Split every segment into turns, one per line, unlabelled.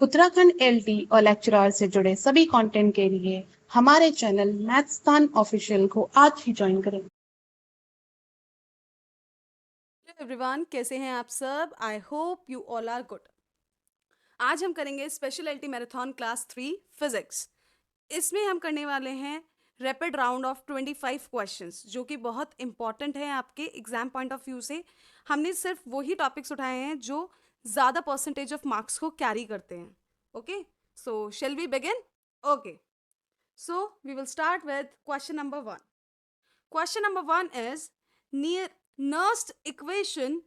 Uttarakhand LT और lecturer से जुड़े सभी कंटेंट के लिए हमारे चैनल मैथ्सतान ऑफिशियल को आज ही ज्वाइन करें।
हेलो एवरीवन, कैसे हैं आप सब? I hope you all are good. आज हम करेंगे special LT marathon class 3 physics. इसमें हम करने वाले हैं रैपिड राउंड ऑफ 25 क्वेश्चंस, जो कि बहुत इंपॉर्टेंट है आपके एग्जाम पॉइंट ऑफ व्यू से। हमने सिर्फ वही टॉपिक्स उठाए हैं जो ज़्यादा परसेंटेज ऑफ मार्क्स को कैरी करते हैं। Okay, so shall we begin? Okay, so we will start with question number 1. Question number 1 is, near Nernst equation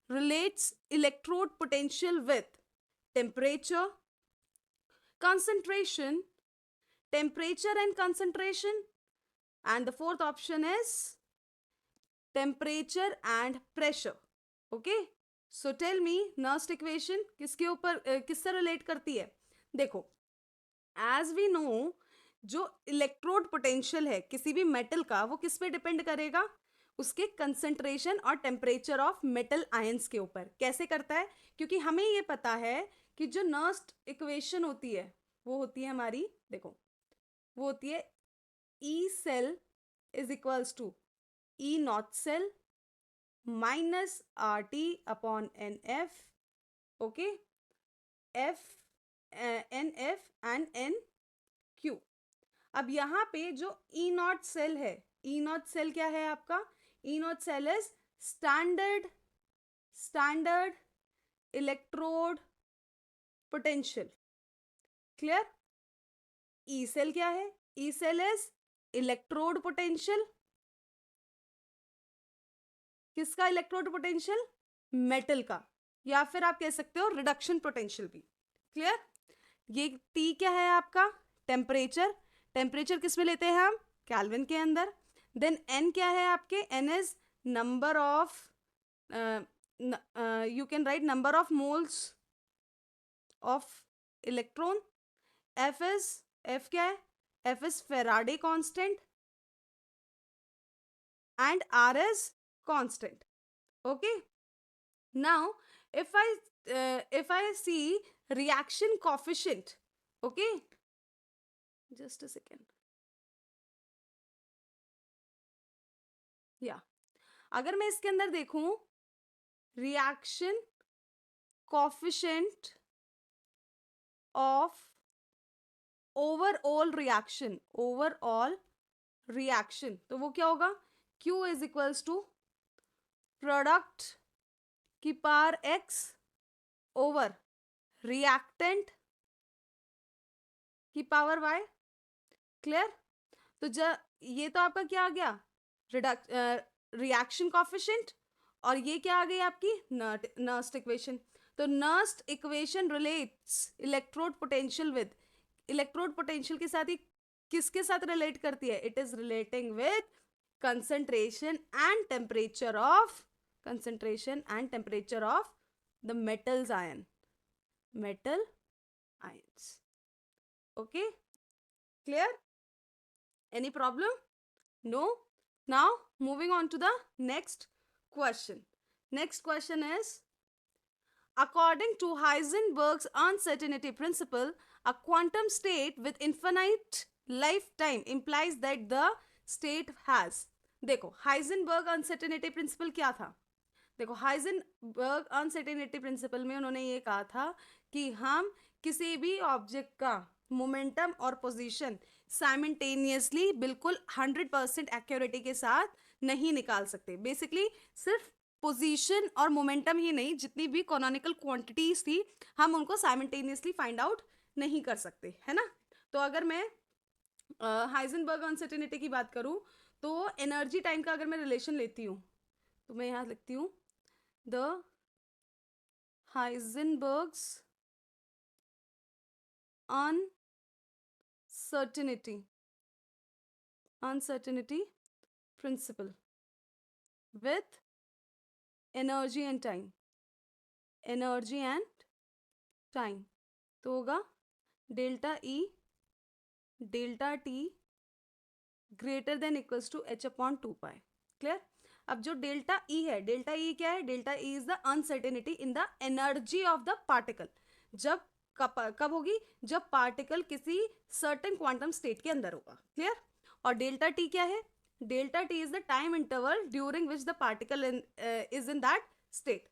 relates electrode potential with temperature, concentration, temperature and concentration, and the fourth option is temperature and pressure. Okay, so tell me, Nernst equation किसके ऊपर किससे relate करती है? देखो, as we know, जो electrode potential है किसी भी मेटल का, वो किस पे डिपेंड करेगा? उसके कंसंट्रेशन और टेम्परेचर ऑफ मेटल आयंस के ऊपर। कैसे करता है? क्योंकि हमें ये पता है कि जो नर्स्ट इक्वेशन होती है वो होती है हमारी, देखो, वो होती है E cell is equals to E not cell minus R T upon N F. Okay, F N F and N Q. अब यहाँ पे जो ई नॉट सेल है, ई नॉट सेल क्या है आपका? E not cell is standard electrode potential. Clear? E cell क्या है? E cell is electrode potential. किसका इलेक्ट्रोड पोटेंशियल? मेटल का, या फिर आप कह सकते हो रिडक्शन पोटेंशियल भी। क्लियर? ये टी क्या है आपका? टेम्परेचर। टेम्परेचर किस में लेते हैं हम? कैल्विन के अंदर। देन एन क्या है आपके? N is number of, you can write number of moles of electron. F is, F क्या है? F is Faraday constant and R is constant. Okay, now if I see reaction coefficient, okay, just a second, या अगर मैं इसके अंदर देखूं reaction coefficient of overall reaction, तो वो क्या होगा? Q is equals to product की पावर x ओवर रिएक्टेंट की पावर y। क्लियर? तो ये तो आपका क्या आ गया? रिएक्शन कॉफिशिएंट, और ये क्या आ गई आपकी? Nernst equation. तो Nernst equation relates electrode potential with, electrode potential के साथ ही किसके साथ रिलेट करती है? It is relating with concentration and temperature of, concentration and temperature of the metals ion, metal ions. Okay, clear? Any problem? No? Now, moving on to the next question. Next question is, according to Heisenberg's uncertainty principle, a quantum state with infinite lifetime implies that the state has. देखो, Heisenberg uncertainty principal क्या था? देखो, Heisenberg uncertainty principal में उन्होंने ये कहा था कि हम किसी भी ऑब्जेक्ट का मोमेंटम और पोजीशन साइमल्टेनियसली बिल्कुल 100% एक्यूरेटी के साथ नहीं निकाल सकते। बेसिकली सिर्फ पोजीशन और मोमेंटम ही नहीं, जितनी भी कॉनोनिकल क्वांटिटीज थी, हम उनको साइमल्टेनियसली फाइंड आउट नहीं कर सकते, है ना? तो अगर मैं हाइजेनबर्ग अनसर्टेनिटी की बात करूं, तो एनर्जी टाइम का अगर मैं रिलेशन लेती हूँ, तो मैं यहाँ लिखती हूँ the Heisenberg's uncertainty principle with energy and time, energy and time, तो होगा delta E delta T greater than equals to H upon 2 pi. Clear? अब जो डेल्टा ई है, डेल्टा ई क्या है? Delta E is the uncertainty in the energy of the particle. जब कब होगी? जब पार्टिकल किसी सर्टेन क्वांटम स्टेट के अंदर होगा। क्लियर? और डेल्टा टी क्या है? Delta T is the time interval during which the particle is in that state.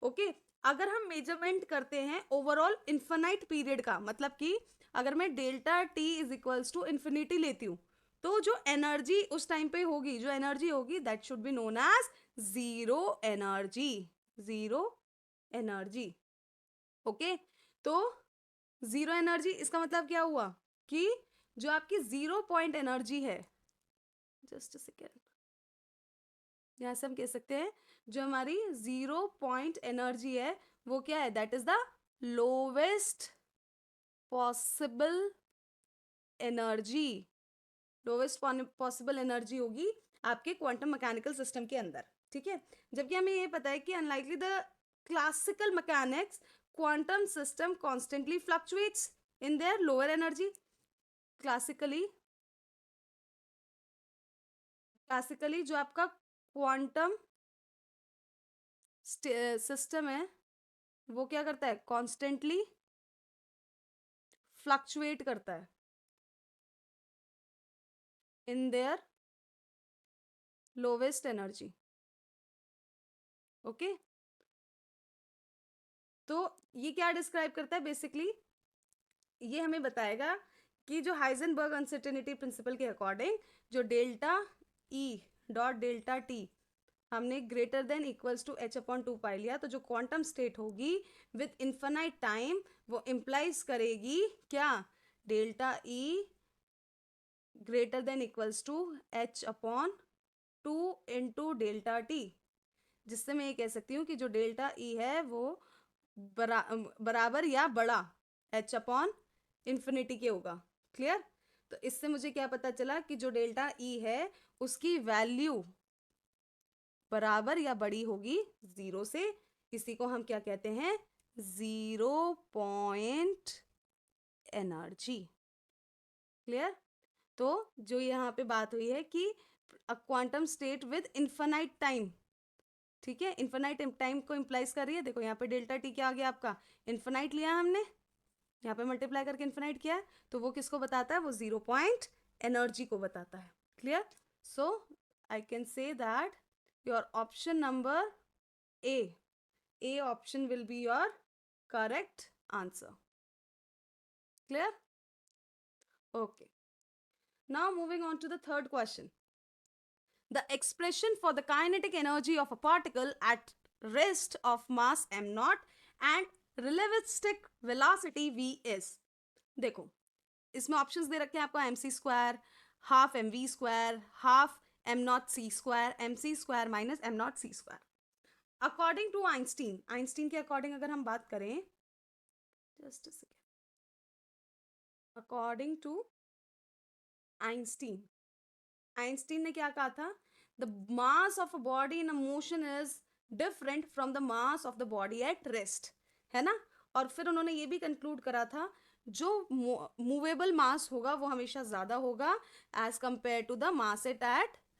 Okay, अगर हम मेजरमेंट करते हैं ओवरऑल इन्फिनाइट पीरियड का, मतलब कि अगर मैं delta T is equals to infinity लेती हूँ, तो जो एनर्जी उस टाइम पे होगी, जो एनर्जी होगी, that should be known as zero energy. Zero energy. Okay, तो जीरो एनर्जी इसका मतलब क्या हुआ कि जो आपकी 0 पॉइंट एनर्जी है, जस्ट अ सेकेंड, यहां से हम कह सकते हैं जो हमारी 0 पॉइंट एनर्जी है वो क्या है? That is the lowest possible energy. Lowest possible energy होगी आपके क्वांटम मैकेनिकल सिस्टम के अंदर। ठीक है, जबकि हमें ये पता है कि unlikely the classical mechanics, quantum system constantly fluctuates in their lower energy. Classically जो आपका क्वांटम सिस्टम है वो क्या करता है? कॉन्स्टेंटली फ्लक्चुएट करता है in their lowest energy. Okay, तो ये क्या डिस्क्राइब करता है? बेसिकली ये हमें बताएगा कि जो हाइजेनबर्ग अनसर्टेनिटी प्रिंसिपल के अकॉर्डिंग जो delta E dot delta T हमने greater than equals to H upon 2 pi लिया, तो जो क्वांटम स्टेट होगी विद इन्फिनाइट टाइम वो इम्प्लाइज करेगी क्या? Delta E greater than equals to H upon 2 into delta T, जिससे मैं ये कह सकती हूँ कि जो डेल्टा ई है वो बराबर या बड़ा एच अपॉन इन्फिनिटी के होगा। क्लियर? तो इससे मुझे क्या पता चला कि जो डेल्टा ई है उसकी वैल्यू बराबर या बड़ी होगी 0 से। इसी को हम क्या कहते हैं? 0 पॉइंट एनर्जी। क्लियर? तो जो यहाँ पे बात हुई है कि quantum state with infinite time, ठीक है, इन्फिनाइट टाइम को इम्प्लाइज कर रही है। देखो यहाँ पे डेल्टा टी क्या आ गया आपका? इन्फिनाइट लिया हमने, यहाँ पे मल्टीप्लाई करके इन्फिनाइट किया है, तो वो किसको बताता है? वो 0 पॉइंट एनर्जी को बताता है। Clear? So I can say that your option number A option will be your correct answer. Clear? Okay. Now moving on to the third question. The expression for the kinetic energy of a particle at rest of mass m0 and relativistic velocity v is. देखो इसमें options दे रखे हैं आपको M C square, half M V square, half M not C square, M C square minus M not C square. According to Einstein के according अगर हम बात करें, just second, according to Einstein ने क्या कहा था? The mass of a body in a motion is different from the mass of the body at rest, है ना? और फिर उन्होंने ये भी कंक्लूड करा था जो मूवेबल मास होगा वो हमेशा ज्यादा होगा as compare to the mass at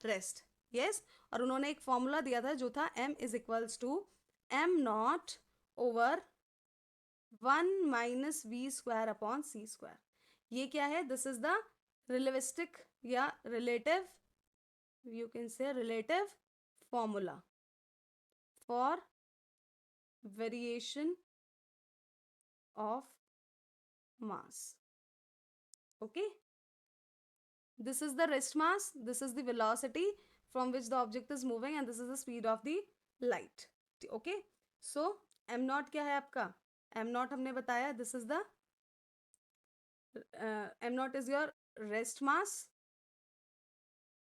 rest. Yes, और उन्होंने एक फॉर्मूला दिया था जो था m is equals to M not over 1 minus V square upon C square. ये क्या है? दिस इज द रिलेटिविस्टिक या relative, you can say relative formula for variation of mass. Okay, this is the rest mass, this is the velocity from which the object is moving, and this is the speed of the light. Okay, so m naught क्या है आपका? m naught हमने बताया, this is the m naught is your rest mass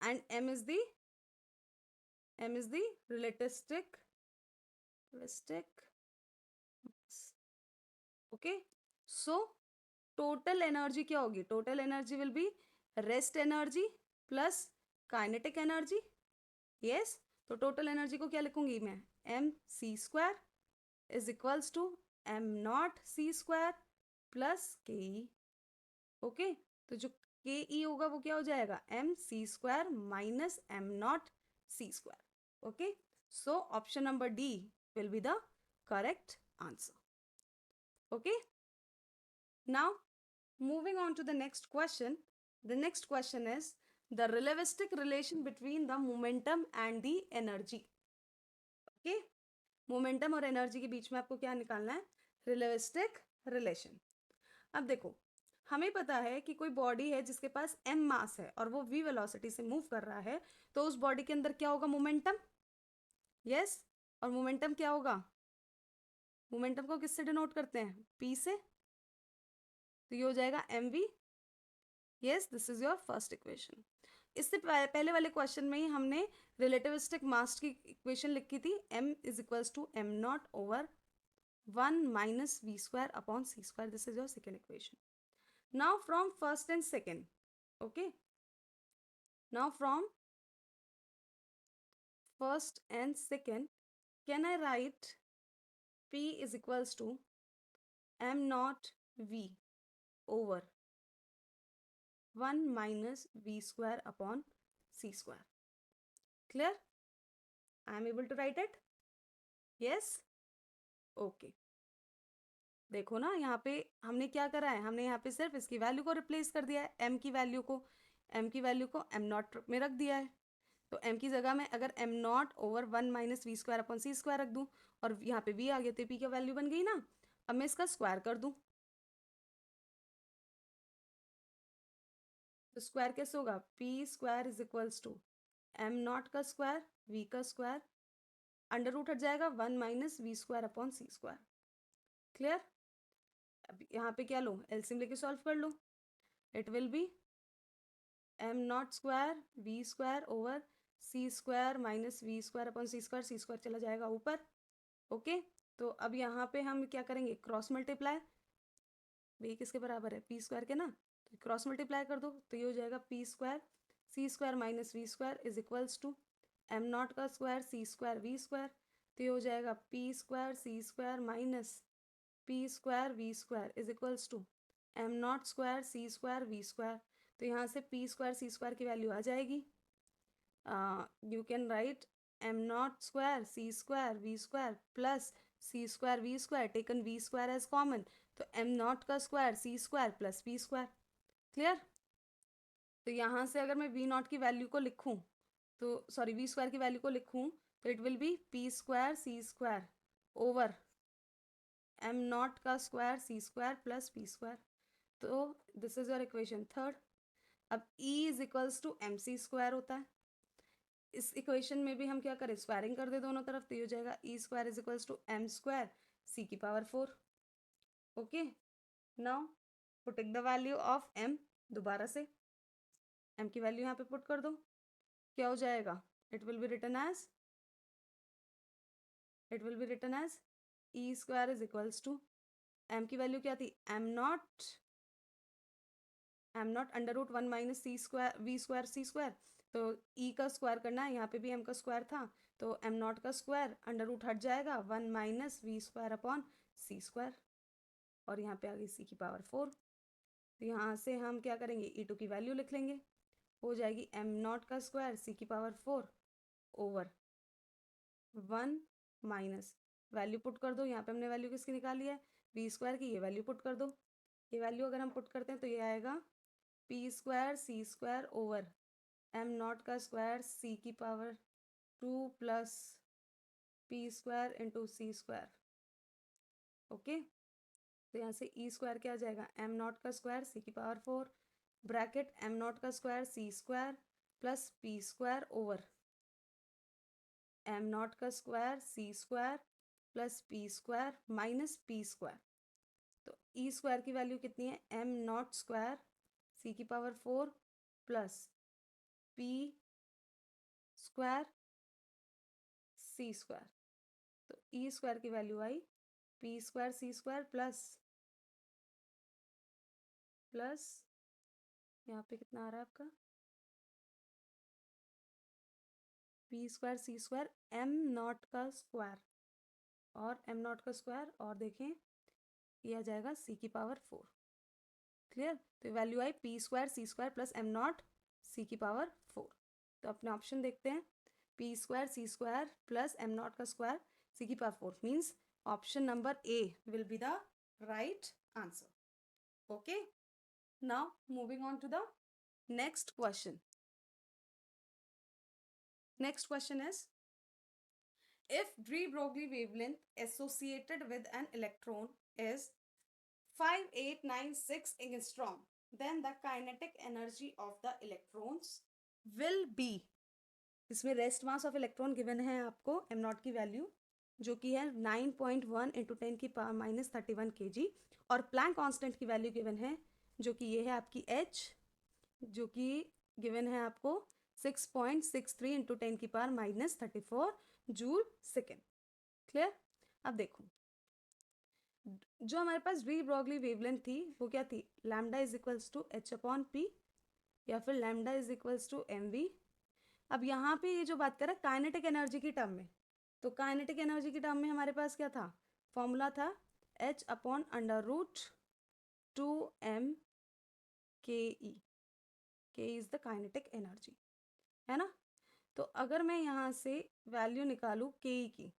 and m is the relativistic mass. Okay, so total energy क्या होगी? Total energy will be rest energy plus kinetic energy. Yes, तो total energy को क्या लिखूंगी मैं? M C square is equals to M not C square plus K E. Okay, तो जो के ई होगा वो क्या हो जाएगा? M C square minus M not C square. Okay, so option number D will be the correct answer. Okay, Now, moving on to the next question. The next question is the relativistic relation between the momentum and the energy. Okay? Momentum और energy के बीच में आपको क्या निकालना है? Relativistic relation. अब देखो, हमें पता है कि कोई बॉडी है जिसके पास m मास है और वो v वेलोसिटी से मूव कर रहा है, तो उस बॉडी के अंदर क्या होगा? मोमेंटम. यस. और मोमेंटम क्या होगा? मोमेंटम को किससे डिनोट करते हैं? p से. तो ये हो जाएगा mv. Yes, this is your first equation. इससे पहले वाले क्वेश्चन में ही हमने रिलेटिविस्टिक मास की इक्वेशन लिखी थी, m is equals to m not over 1 minus v square upon c square. This is your second equation. Now from first and second, okay, now from first and second, can I write p is equals to m naught v over 1 minus v square upon c square? Clear? I am able to write it? Yes? Okay. देखो ना, यहाँ पे हमने क्या करा है? हमने यहाँ पे सिर्फ इसकी वैल्यू को रिप्लेस कर दिया है, m की वैल्यू को m नॉट में रख दिया है. तो m की जगह में अगर m not over 1 minus V square upon C square रख दूँ और यहाँ पे v आ गया, तो p की वैल्यू बन गई ना. अब मैं इसका स्क्वायर कर दूँ, तो स्क्वायर कैसे होगा? p square is equals to m not का स्क्वायर, v का स्क्वायर, अंडर रूट हट जाएगा 1 minus V square upon C square. Clear? अब यहाँ पे क्या लो? एलसीएम लेके सॉल्व कर लो. It will be m not square v square over c square minus V square upon C square चला जाएगा ऊपर. ओके. तो अब यहाँ पे हम क्या करेंगे? Cross multiply. v किसके बराबर है? p स्क्वायर के ना. तो क्रॉस मल्टीप्लाई कर दो, तो ये हो जाएगा p square c square minus V square is equals to m not का square c square v square. तो ये हो जाएगा p square c square minus p square v square is equals to m not square c square v square. तो यहाँ से p square c square की value आ जाएगी. You can write m not square c square v square plus c square v square taken v square as common, तो m not का square c square plus v square. Clear? तो यहाँ से अगर मैं v नॉट की value को लिखूँ, तो सॉरी v स्क्वायर की वैल्यू को लिखूँ, तो it will be p square c square over m not का square c square plus p square. तो this is your equation third. अब e is equals to M C square होता है. इस इक्वेशन में भी हम क्या करें? स्क्वायरिंग कर दे दोनों तरफ, तो ये हो जाएगा E square is equals to M square C की power 4. Okay. Now putting the value of m, दोबारा से m की वैल्यू यहाँ पे पुट कर दो. क्या हो जाएगा? It will be written as E square is equals to m की वैल्यू क्या थी? m not under root 1 minus C square V square C square. तो e का स्क्वायर करना है, यहाँ पे भी m का स्क्वायर था, तो m नॉट का स्क्वायर अंडर रूट हट जाएगा 1 minus V square upon C square, और यहाँ पे आ गई c की पावर 4. तो यहाँ से हम क्या करेंगे? e2 की वैल्यू लिख लेंगे. हो जाएगी m नॉट का स्क्वायर c की power 4 over 1 minus value put कर दो. यहाँ पे हमने वैल्यू किसकी निकाली है? वी स्क्वायर की. ये वैल्यू पुट कर दो. ये वैल्यू अगर हम पुट करते हैं तो ये आएगा p square c square over m not का स्क्वायर c की power 2 plus p square into C square. Okay. तो यहाँ से e स्क्वायर क्या आ जाएगा? m नॉट का स्क्वायर c की पावर 4 ब्रैकेट m नॉट का square c square plus p square over m not का square c square plus p square minus p square. तो e स्क्वायर की वैल्यू कितनी है? m नॉट स्क्वायर c की power 4 plus p square c square. तो e square की value आई p square c square plus यहाँ पे कितना आ रहा है आपका? p square c square m not का स्क्वायर और m नॉट का स्क्वायर, और देखें ये आ जाएगा c की पावर 4. क्लियर? तो value I p square c square plus m not c की पावर 4. तो अपने ऑप्शन देखते हैं. p square c square plus m not का स्क्वायर c की power 4 means option number A will be the right answer. Okay, now moving on to the next question. Next question is, if de Broglie wavelength associated with an electron is 5896 angstrom, then the kinetic energy of the electrons will be, इसमें rest mass of electron given है आपको am not की value जो कि है 9.1 into 10 की power minus 31 kg, और Planck constant की वैल्यू गिवन है जो कि ये है आपकी h, जो कि गिवन है आपको 6.63 इंटू 10 की power minus 34 joule second. Clear? अब देखो, जो हमारे पास डी ब्रॉगली वेवलेंथ थी वो क्या थी, lambda is equals to H upon P या फिर lambda is equals to M V. अब यहाँ पे ये जो बात कर रहा है काइनेटिक एनर्जी की टर्म में, तो काइनेटिक एनर्जी की टर्म में हमारे पास क्या था, फॉर्मूला था h upon under root 2m के ई, के इज द काइनेटिक एनर्जी, है ना। तो अगर मैं यहाँ से वैल्यू निकालूँ के ई की,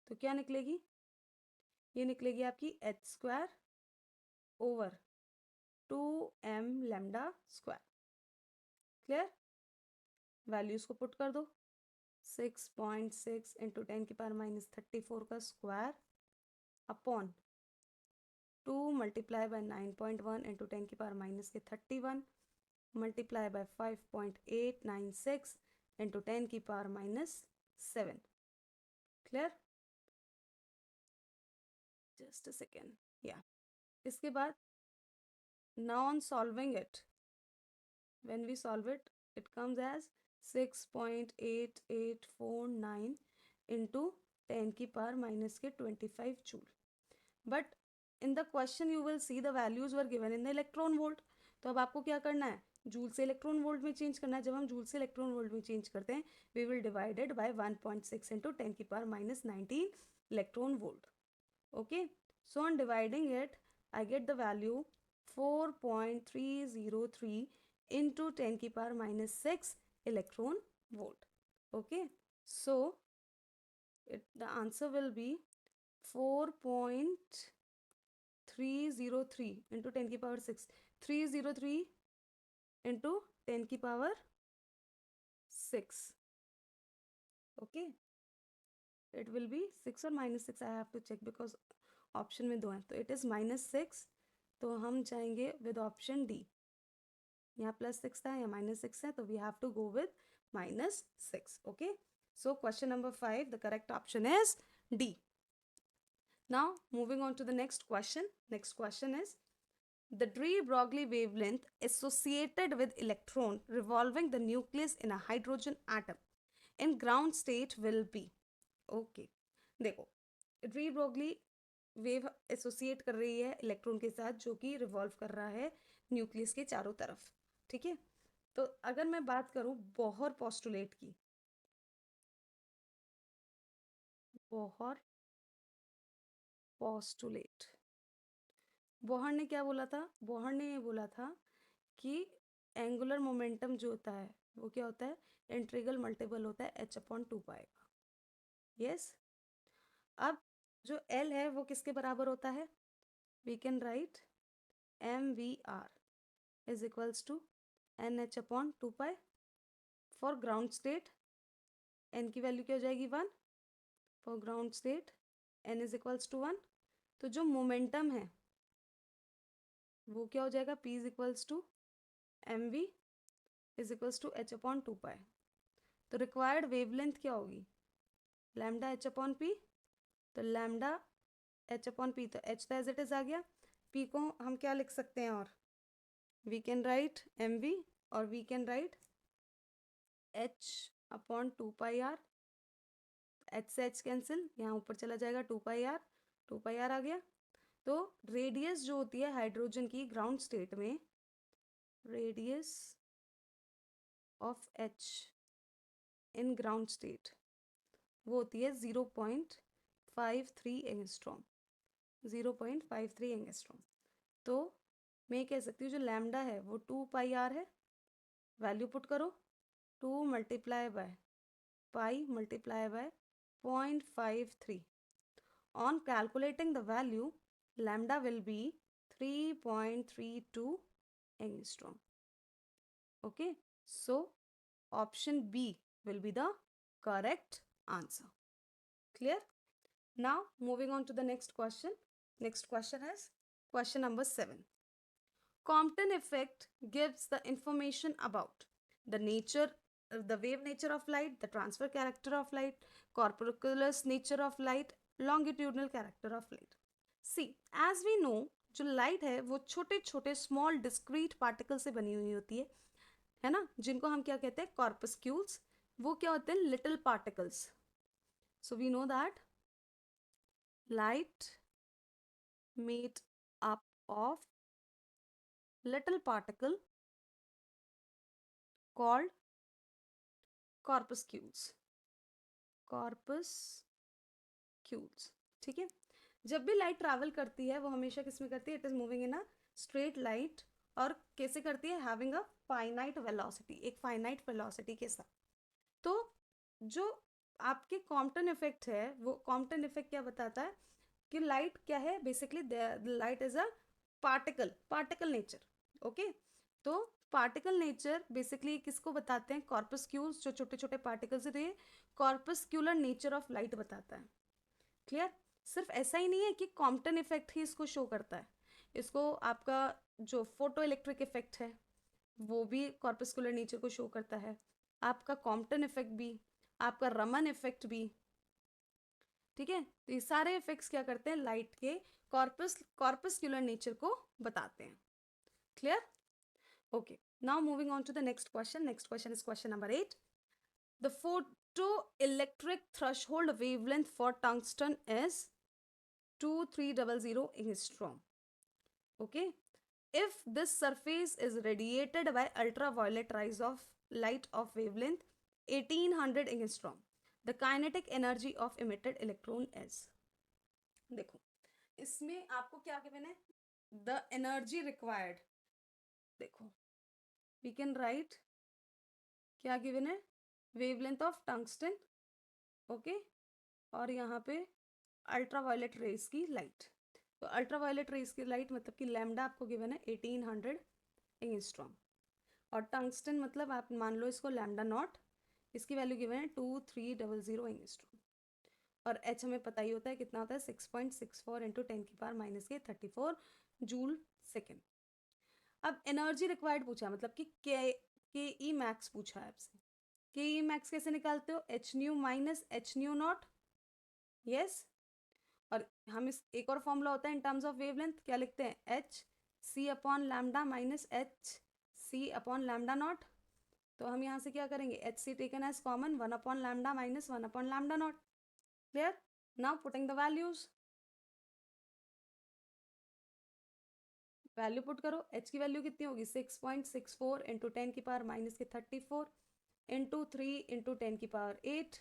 तो क्या निकलेगी, ये निकलेगी आपकी H square over 2m lambda square. Clear? Values को पुट कर दो, 6.6 इंटू 10 की पावर माइनस 34 का square upon 2 multiply by 9.1 into 10 की पावर माइनस के 31 मल्टीप्लाई बाय 5.896 इंटू 10 की power minus 7। Clear? Just a second, या इसके बाद now on solving it, when we solve it, it comes as 6.8849 into 10 की power minus के 25 joule, but in the question you will see the values were given in the electron volt. तो अब आपको क्या करना है, जूल से electron volt में चेंज करना है। जब हम जूल से इलेक्ट्रॉन वोल्ट में चेंज करते हैं we will divided by 1.6 into 10 की power minus 19 electron volt. Okay, so on dividing it I get the value 4.303 into 10 की power minus 6 electron volt. Okay, so the answer will be 4.303 into 10 की power 6, 303 into 10 की power 6। Okay, it will be 6 और minus 6, I have to check because option में दो हैं, तो it is -6, तो हम जाएंगे विद ऑप्शन डी। यहाँ +6 था, यहाँ -6 है, तो we have to go with -6। Okay, so question number 5, the correct option is D. Now moving on to the next question. Next question is, the de Broglie wavelength associated with electron revolving the nucleus in a hydrogen atom in ground state will be. Okay, देखो de Broglie wave associate कर रही है electron के साथ जो कि revolve कर रहा है न्यूक्लियस के चारों तरफ। ठीक है, तो अगर मैं बात करूं बोहर पोस्टुलेट की, बोहर पोस्टुलेट, बोहर ने क्या बोला था, बोहर ने ये बोला था कि एंगुलर मोमेंटम जो होता है वो क्या होता है, इंटीग्रल मल्टीपल होता है h/2 पाई का। यस, अब जो L है वो किसके बराबर होता है, we can write mvr is equals to nh/2 pi. For ground state n की वैल्यू क्या हो जाएगी 1, for ground state n is equals to 1। तो जो मोमेंटम है वो क्या हो जाएगा, p is equals to mv is equals to h/2 pi. तो रिक्वायर्ड वेवलेंथ क्या होगी, लैम्डा h/p, तो लैम्डा h/p, तो h तो एज इट इज आ गया, p को हम क्या लिख सकते हैं, और वी कैन राइट mv और we can write h/2 pi r, h से h कैंसिल, यहाँ ऊपर चला जाएगा 2 पाई r, 2 पाई r आ गया। तो रेडियस जो होती है हाइड्रोजन की ग्राउंड स्टेट में, radius of h in ground state वो होती है 0.53 एंगस्ट्रॉम, 0.53 एंगस्ट्रॉम। तो मैं कह सकती हूँ जो लैम्डा है वो 2 पाई r है, वैल्यू पुट करो, 2 multiply by pi multiply by 0.53, on calculating the value, lambda will be 3.32 angstrom. Okay, so option B will be the correct answer. Clear? Now moving on to the next question. Next question is question number 7. Compton effect gives the information about the nature, the wave nature of light, the transfer character of light, corpuscular nature of light, longitudinal character of light. See, as we know, जो light है वो छोटे छोटे small discrete particle से बनी हुई होती है ना, जिनको हम क्या कहते हैं, कॉर्पस्क्यूल्स. वो क्या होते हैं, little particles. So we know that light made up of little particle called corpuscles. corpuscles. ठीक है. जब भी लाइट ट्रैवल करती है वो हमेशा किस में करती है, it is moving in a straight light. और कैसे करती है, हैविंग अ फाइनाइट वेलोसिटी, एक फाइनाइट वेलोसिटी के साथ. तो जो आपके कॉम्पटन इफेक्ट है, वो कॉम्पटन इफेक्ट क्या बताता है कि लाइट क्या है, basically light is a particle nature. Okay, तो पार्टिकल नेचर बेसिकली किसको बताते हैं, कॉर्पस्क्यूल्स, जो छोटे छोटे पार्टिकल्स है, तो ये कॉर्पस्क्यूलर नेचर ऑफ लाइट बताता है. क्लियर? सिर्फ ऐसा ही नहीं है कि कॉम्पटन इफेक्ट ही इसको शो करता है, इसको आपका जो फोटो इलेक्ट्रिक इफेक्ट है वो भी कॉर्पस्कुलर नेचर को शो करता है, आपका कॉम्पटन इफेक्ट भी, आपका रमन इफेक्ट भी. ठीक है, तो ये सारे इफेक्ट्स क्या करते हैं, लाइट के कॉर्पस्कुलर नेचर को बताते हैं. Clear? Okay, now moving on to the next question. Next question is question number 8. The photoelectric threshold wavelength for tungsten is 2300 angstrom. Okay, if this surface is radiated by ultraviolet rays of light of wavelength 1800 angstrom, the kinetic energy of emitted electron is. देखो, इसमें आपको क्या given है, the energy required. देखो, we can right क्या given है, wavelength of tungsten. Okay, और यहाँ पे अल्ट्रावायलेट रेस की लाइट. तो अल्ट्रावायलेट रेस की लाइट मतलब कि लैम्डा आपको गिवन है 1800 एंगस्ट्रॉम, और टंगस्टन मतलब आप मान लो इसको लैम्डा नॉट, इसकी वैल्यू गिवन है 2300 एंगस्ट्रॉम. और एच हमें पता ही होता है कितना होता है, 6.64 इंटू 10⁻⁻34 जूल सेकेंड. अब एनर्जी रिक्वायर्ड पूछा है, मतलब कि के ई मैक्स पूछा है आपसे. के ई मैक्स कैसे निकालते हो, H nu minus H nu not. Yes, और हम इस एक और फॉर्मूला होता है इन टर्म्स ऑफ वेवलेंथ, क्या लिखते हैं, h c upon lambda minus h c upon lambda naught. तो हम यहाँ से क्या करेंगे, h c taken as common, 1 upon lambda minus 1 upon lambda naught. Clear? Now putting the values, value put करो. एच की वैल्यू कितनी होगी, 6.64 into 10⁻⁻34 into 3 into 10⁸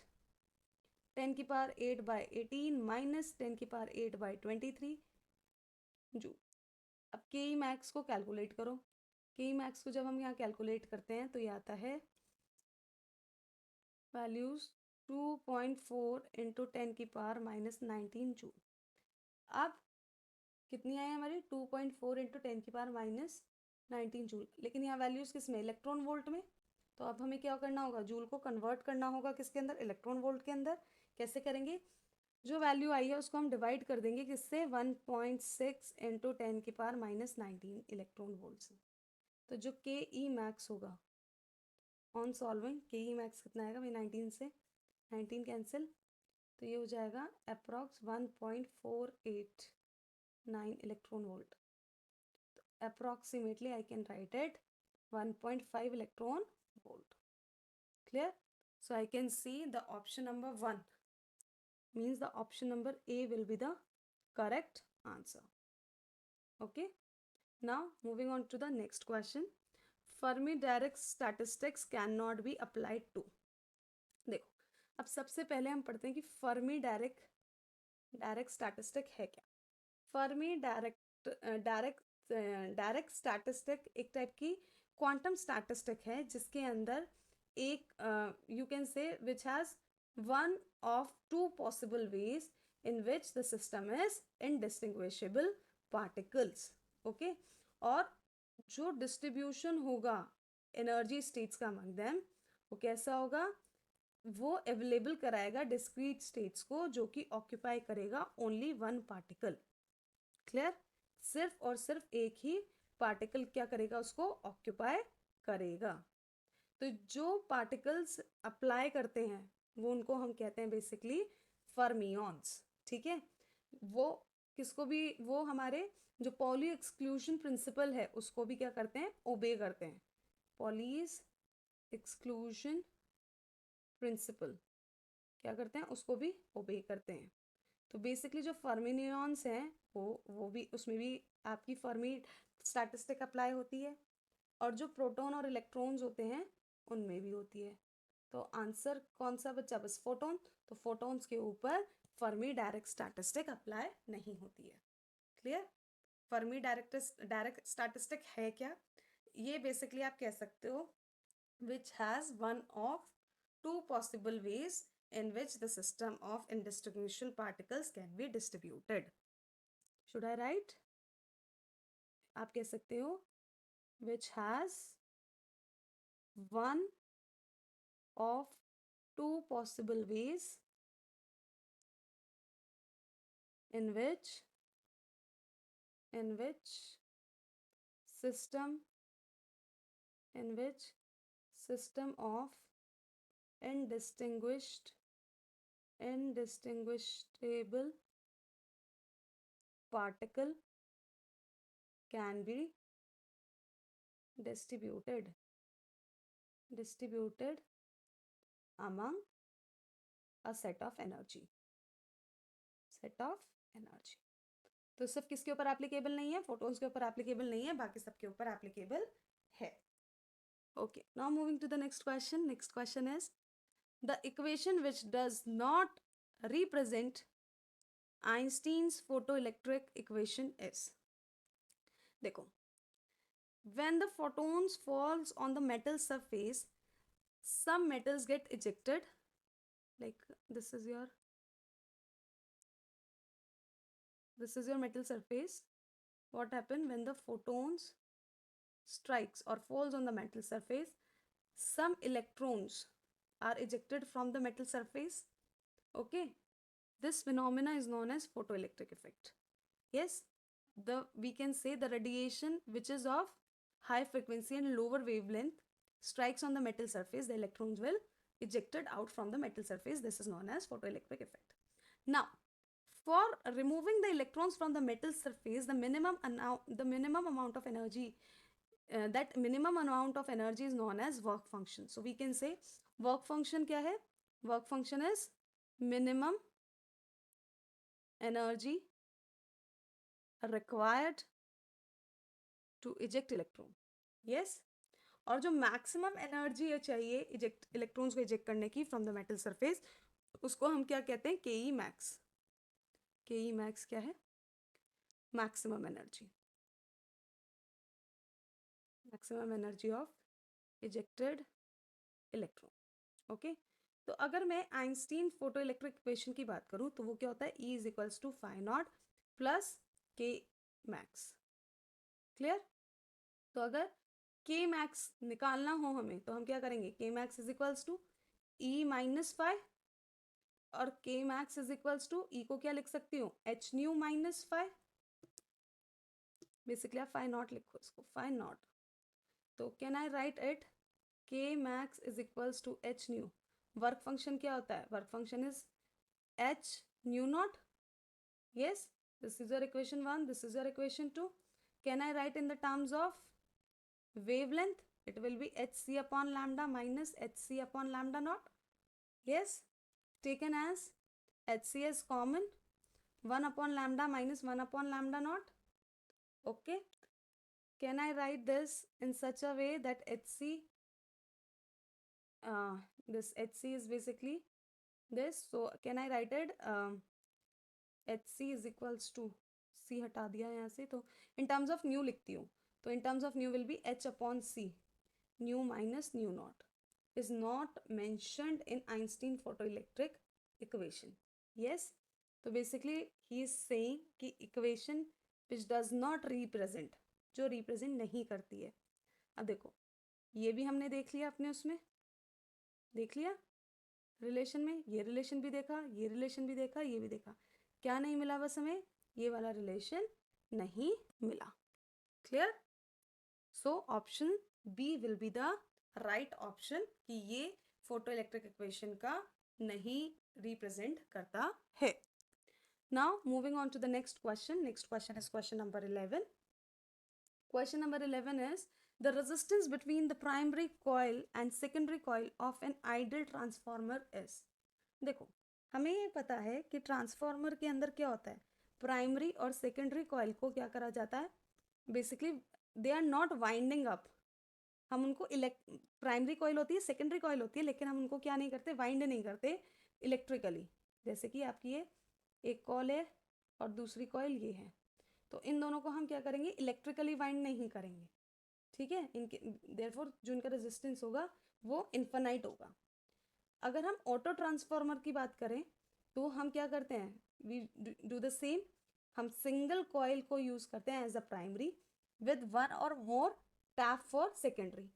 10⁸ minus 10⁸/23 joule. अब के ई मैक्स को कैलकुलेट करो. के ई मैक्स को जब हम यहाँ कैलकुलेट करते हैं तो ये आता है वैल्यूज 2.4 इंटू 10⁻⁻19 जूल. अब कितनी आई हमारी, 2.4 इंटू 10⁻⁻19 जूल. लेकिन यहाँ वैल्यूज किस में, इलेक्ट्रॉन वोल्ट में. तो अब हमें क्या करना होगा, जूल को कन्वर्ट करना होगा किसके अंदर, इलेक्ट्रॉन वोल्ट के अंदर. कैसे करेंगे, जो वैल्यू आई है उसको हम डिवाइड कर देंगे किससे, 1.6 इंटू 10⁻⁻19 इलेक्ट्रॉन वोल्ट से. तो जो के ई मैक्स होगा ऑन सॉल्विंग, के ई मैक्स कितना आएगा भाई, 19 से 19 कैंसिल, तो ये हो जाएगा अप्रॉक्स 1.489 इलेक्ट्रॉन वोल्ट. तो approximately I can right it 1.5 electron volt. Clear? So I can see the option number 1 means the option number A will be the correct answer. Okay. Now moving on to the next question. Fermi-Dirac statistics cannot be applied to. देखो, अब सबसे पहले हम पढ़ते हैं कि Fermi-Dirac statistic है क्या. Fermi-Dirac स्टैटिस्टिक एक टाइप की क्वांटम स्टैटिस्टिक है जिसके अंदर एक you can say which has one of two possible ways in which the system is indistinguishable particles. Okay, और जो डिस्ट्रीब्यूशन होगा एनर्जी स्टेट्स का among them वो कैसा होगा, वो अवेलेबल कराएगा डिस्क्रीट स्टेट्स को जो कि ऑक्यूपाई करेगा ओनली वन पार्टिकल. क्लियर? सिर्फ और सिर्फ एक ही पार्टिकल क्या करेगा, उसको ऑक्यूपाई करेगा. तो जो पार्टिकल्स अप्लाई करते हैं वो उनको हम कहते हैं बेसिकली फर्मियॉन्स. ठीक है, वो किसको भी, वो हमारे जो पॉली एक्सक्लूजन प्रिंसिपल है उसको भी क्या करते हैं, ओबे करते हैं. पॉलीज एक्सक्लूजन प्रिंसिपल क्या करते हैं, उसको भी ओबे करते हैं. तो बेसिकली जो फर्मियॉन्स हैं वो भी, उसमें भी आपकी फर्मी स्टैटिस्टिक अप्लाई होती है, और जो प्रोटॉन और इलेक्ट्रॉन्स होते हैं उनमें भी होती है. तो आंसर कौन सा बच्चा, बस फोटोन. तो फोटोन्स के ऊपर फर्मी डायरेक्ट स्टैटिस्टिक अप्लाई नहीं होती है. क्लियर? फर्मी डायरेक्ट स्टैटिस्टिक है क्या, ये बेसिकली आप कह सकते हो which has one of two possible ways in which the system of indistinguishable particles can be distributed. Should I write? आप कह सकते हो which has one of two possible ways in which system of indistinguishable particle can be distributed among a set of energy. तो सिर्फ किसके ऊपर applicable नहीं है, फोटोन्स के ऊपर एप्लीकेबल नहीं है, बाकी सबके ऊपर एप्लीकेबल है. Okay, now moving to the next question. Next question is the equation which does not represent Einstein's photoelectric equation is. देखो, when the photons falls on the metal surface, some metals get ejected. Like this is your metal surface. What happen when the photons strikes or falls on the metal surface? Some electrons are ejected from the metal surface. Okay, this phenomena is known as photoelectric effect. Yes, we can say the radiation which is of high frequency and lower wavelength strikes on the metal surface, the electrons will ejected out from the metal surface. This is known as photoelectric effect. Now, for removing the electrons from the metal surface, the minimum amount of energy, that minimum amount of energy is known as work function. So we can say work function क्या है? Work function is minimum energy required to eject electron. Yes, और जो maximum energy चाहिए electrons को eject करने की from the metal surface, उसको हम क्या कहते हैं, केई मैक्स. केई मैक्स क्या है? Maximum energy of ejected electron. Okay, तो अगर मैं आइंस्टीन फोटो इलेक्ट्रिक इक्वेशन की बात करूं तो वो क्या होता है, E is equals to phi naught plus K max. Clear? तो अगर के मैक्स निकालना हो हमें तो हम क्या करेंगे, K max is equals to E minus phi, और K max is equals to E को क्या लिख सकती हूँ, h nu minus phi. Basically आप फाइव नॉट लिखो इसको, फाइव नॉट. तो can I write it, K max is equals to h nu. Work function क्या होता है, work function is h nu naught. yes, this is your equation 1, this is your equation 2. Can I write in the terms of wavelength? It will be hc upon lambda minus hc upon lambda naught. Yes, taken as hc is common, 1 upon lambda minus 1 upon lambda naught. Okay, can I write this in such a way that hc, this hc is basically this, so can I write it hc is equals to, c हटा दिया यहाँ से, तो in terms of nu लिखती हूँ. तो in terms of nu will be h upon c, nu minus nu naught is not mentioned in Einstein photoelectric equation. Yes, तो basically he is saying कि equation which does not represent, जो represent नहीं करती है। अब देखो ये भी हमने देख लिया, अपने उसमें देख लिया रिलेशन में, ये रिलेशन भी देखा, ये रिलेशन भी देखा, ये भी देखा, क्या नहीं मिला बस हमें ये वाला रिलेशन नहीं मिला। Clear? So option B will be the right option कि ये फोटो इलेक्ट्रिक इक्वेशन का नहीं रिप्रेजेंट करता है। Now moving on to the next question is question number 11. Question number 11 is the resistance between the primary coil and secondary coil of an ideal transformer is. देखो हमें ये पता है कि ट्रांसफार्मर के अंदर क्या होता है, प्राइमरी और सेकेंडरी कॉइल को क्या करा जाता है, basically they are not winding up. हम उनको प्राइमरी कॉइल होती है, सेकेंडरी कॉइल होती है, लेकिन हम उनको क्या नहीं करते, वाइंड नहीं करते इलेक्ट्रिकली। जैसे कि आपकी ये एक कॉइल है और दूसरी कॉइल ये है, तो इन दोनों को हम क्या करेंगे, इलेक्ट्रिकली वाइंड नहीं करेंगे। ठीक है, इनके देयरफॉर जो इनका रेजिस्टेंस होगा वो इन्फिनाइट होगा। अगर हम ऑटो ट्रांसफार्मर की बात करें तो हम क्या करते हैं, वी डू द सेम, हम सिंगल कॉइल को यूज करते हैं as a primary with one और more tap for secondary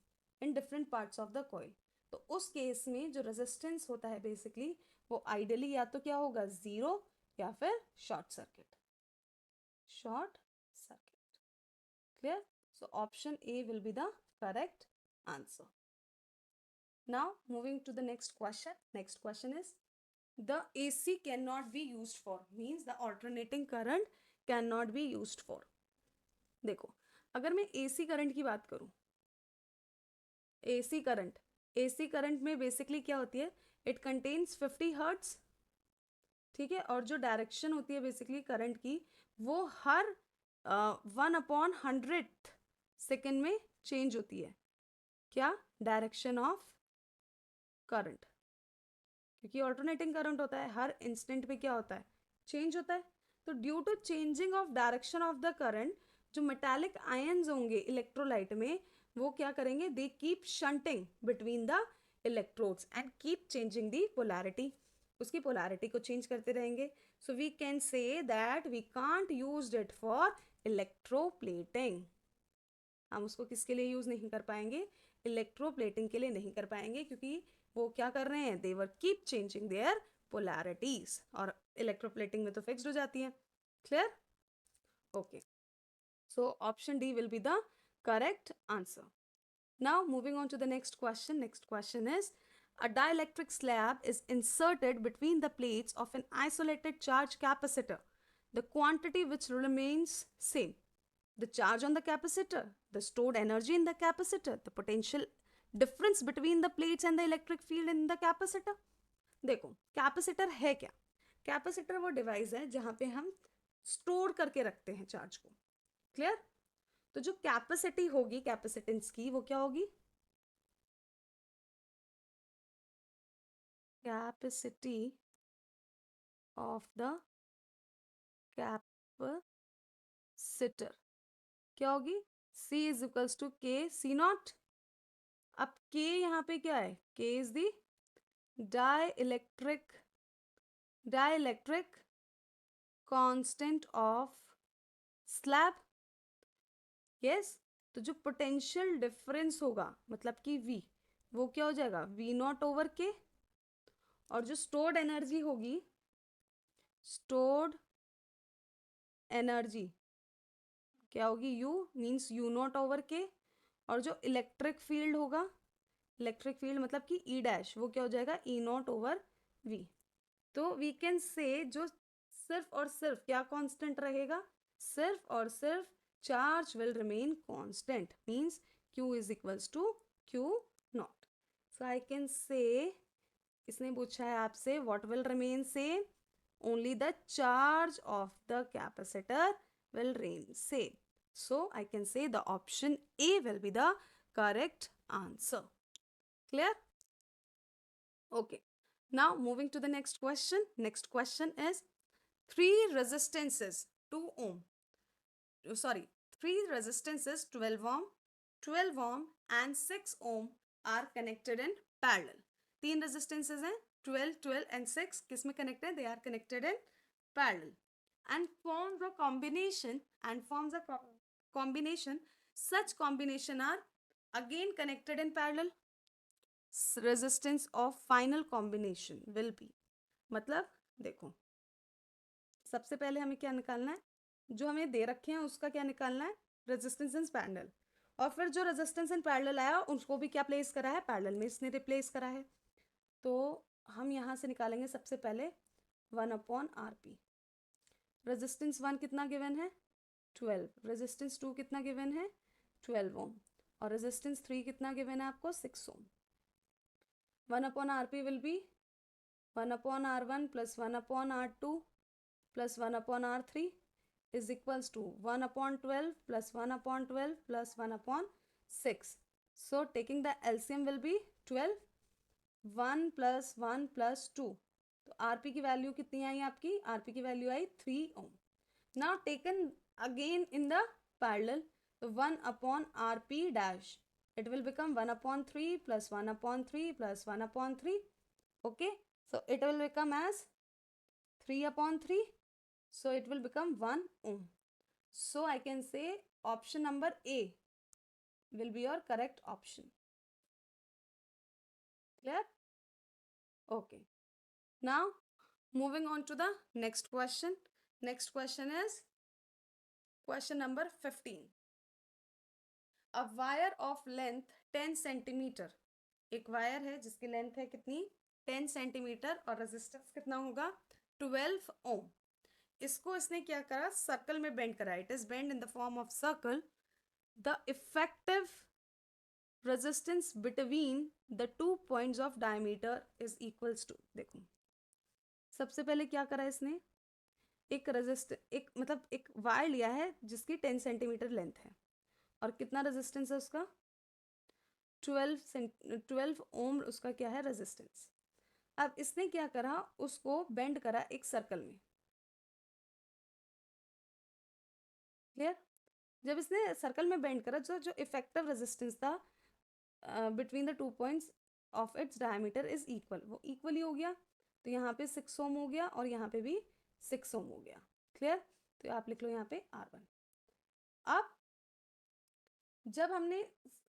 in different parts of the coil. तो उस केस में जो रेजिस्टेंस होता है बेसिकली वो आइडियली या तो क्या होगा, जीरो या फिर short circuit. Clear? So option A will be the correct answer. Now moving to the next question. Next question is the AC cannot be used for, means the alternating current cannot be used for. देखो अगर मैं AC current की बात करूं, AC current में basically क्या होती है, इट कंटेन्स 50 हर्ट्स। ठीक है, और जो डायरेक्शन होती है बेसिकली करंट की वो हर 1/100 सेकेंड में चेंज होती है। क्या, डायरेक्शन ऑफ करंट, क्योंकि ऑल्टरनेटिंग करंट होता है, हर इंस्टेंट पे क्या होता है, चेंज होता है। तो due to changing of direction of the current, जो मेटालिक आयंस होंगे इलेक्ट्रोलाइट में वो क्या करेंगे, they keep shunting between the electrodes and keep changing the polarity, उसकी पोलैरिटी को चेंज करते रहेंगे। So we can say that we can't use it for electroplating. हम उसको किसके लिए यूज नहीं कर पाएंगे, इलेक्ट्रोप्लेटिंग के लिए नहीं कर पाएंगे, क्योंकि वो क्या कर रहे हैं, दे वर कीप चेंजिंग देयर पोलैरिटीज, और इलेक्ट्रोप्लेटिंग में तो फिक्स्ड हो जाती है। Clear? Okay, so option D will be the correct answer. Now moving on to the next question. Next question is a dielectric slab is inserted between the plates of an isolated charge capacitor. The quantity which remains same. The charge on the capacitor, the stored energy in the capacitor, the potential difference between the plates and the electric field in the capacitor. देखो capacitor है क्या, capacitor वो device है जहाँ पे हम store करके रखते हैं चार्ज को। क्लियर? तो जो कैपेसिटी होगी कैपेसिटेंस की वो क्या होगी, कैपेसिटी ऑफ द कैपेसिटर क्या होगी, C इज इक्वल्स टू के सी नॉट। अब K यहाँ पे क्या है, K is the dielectric constant of slab. yes, तो जो पोटेंशियल डिफरेंस होगा मतलब कि V, वो क्या हो जाएगा, V नॉट ओवर के, और जो स्टोर्ड एनर्जी होगी, स्टोर्ड एनर्जी क्या होगी, U means U not over के, और जो इलेक्ट्रिक फील्ड होगा, इलेक्ट्रिक फील्ड मतलब कि E डैश, वो क्या हो जाएगा, E नॉट ओवर V. तो वी कैन से जो सिर्फ और सिर्फ क्या कांस्टेंट रहेगा, सिर्फ और सिर्फ charge will remain constant, means Q is equals to Q naught. So I can say, इसने पूछा है आपसे what will remain same, only the charge of the capacitor will remain same. So I can say the option A will be the correct answer. Clear? Okay. Now moving to the next question. Next question is three resistances 2 ohm. Sorry, three resistances 12 ohm, 12 ohm and 6 ohm are connected in parallel. तीन resistances हैं 12, 12 and 6 किस में connected? They are connected in parallel and forms a combination such combination are again connected in parallel. Resistance of final combination will be, मतलब देखो सबसे पहले हमें क्या निकालना है, जो हमें दे रखे हैं उसका क्या निकालना है, रेजिस्टेंस इन पैरेलल, और फिर जो रेजिस्टेंस इन पैरेलल आया उसको भी क्या प्लेस करा है, पैरेलल में इसने रिप्लेस करा है। तो हम यहाँ से निकालेंगे सबसे पहले 1/RP। रेजिस्टेंस 1 कितना गिवन है, 12, रेजिस्टेंस 2 कितना गिवन है, 12 ओम, और रेजिस्टेंस 3 कितना गिवन है आपको, 6 ओम। 1/RP will be 1/R1 plus 1/R2 plus 1/R3 is equals to 1/12 plus 1/12 plus 1/6. So taking the LCM will be 12, 1 plus 1 plus 2. तो RP की वैल्यू कितनी आई आपकी, RP की value I 3 Om. Now taken again in the parallel, so 1/RP dash, it will become 1/3 plus 1/3 plus 1/3. Okay, so it will become as 3/3, so it will become 1 ohm. So I can say option number A will be your correct option. Clear? Okay, now moving on to the next question. Next question is question number 15. A wire of length 10 centimeter, एक wire है जिसकी length है कितनी, 10 centimetre, और resistance कितना होगा, 12 ओम। इसको इसने क्या करा, सर्कल में बेंड करा, it is bend in the form of circle. The effective resistance between the 2 points of diameter is equals to, देखो सबसे पहले क्या करा इसने, एक वायर लिया है जिसकी 10 सेंटीमीटर लेंथ है, और कितना रेजिस्टेंस है उसका, 12 ओम उसका क्या है रेजिस्टेंस। अब इसने क्या करा, उसको बेंड करा एक सर्कल में। क्लियर? जब इसने सर्कल में बेंड करा, जो इफेक्टिव रेजिस्टेंस था between the 2 points of its diameter is equal, वो इक्वल ही हो गया। तो यहाँ पे 6 ओम हो गया और यहाँ पे भी 6 ओम हो गया। क्लियर? तो आप लिख लो यहाँ पे R1। अब जब हमने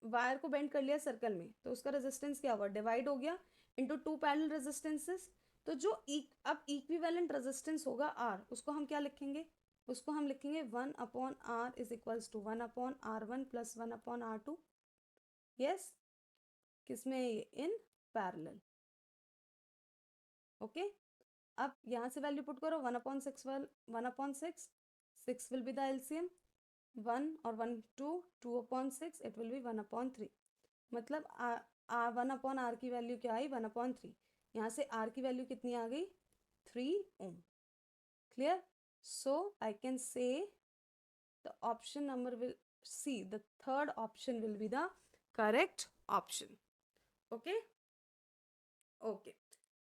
वायर को बेंड कर लिया सर्कल में, तो उसका रेजिस्टेंस क्या हुआ, डिवाइड हो गया इनटू 2 पैरेलल रेजिस्टेंसेस। तो जो अब इक्विवेलेंट रेजिस्टेंस होगा R, उसको हम क्या लिखेंगे, उसको हम लिखेंगे 1/R is equals to 1/R1 plus 1/R2। Yes, किसमें, इन पैरेलल। ओके, अब यहाँ से वैल्यू पुट करो, 1/6 1/6, 6 विल बी द एलसीएम, 1 और 1 2, 2/6, इट विल बी 1/3। मतलब 1/R की वैल्यू क्या आई, 1/3। यहाँ से R की वैल्यू कितनी आ गई, 3 ओम। Clear? So I can say the option number will C, the third option will be the correct option. Okay? Okay.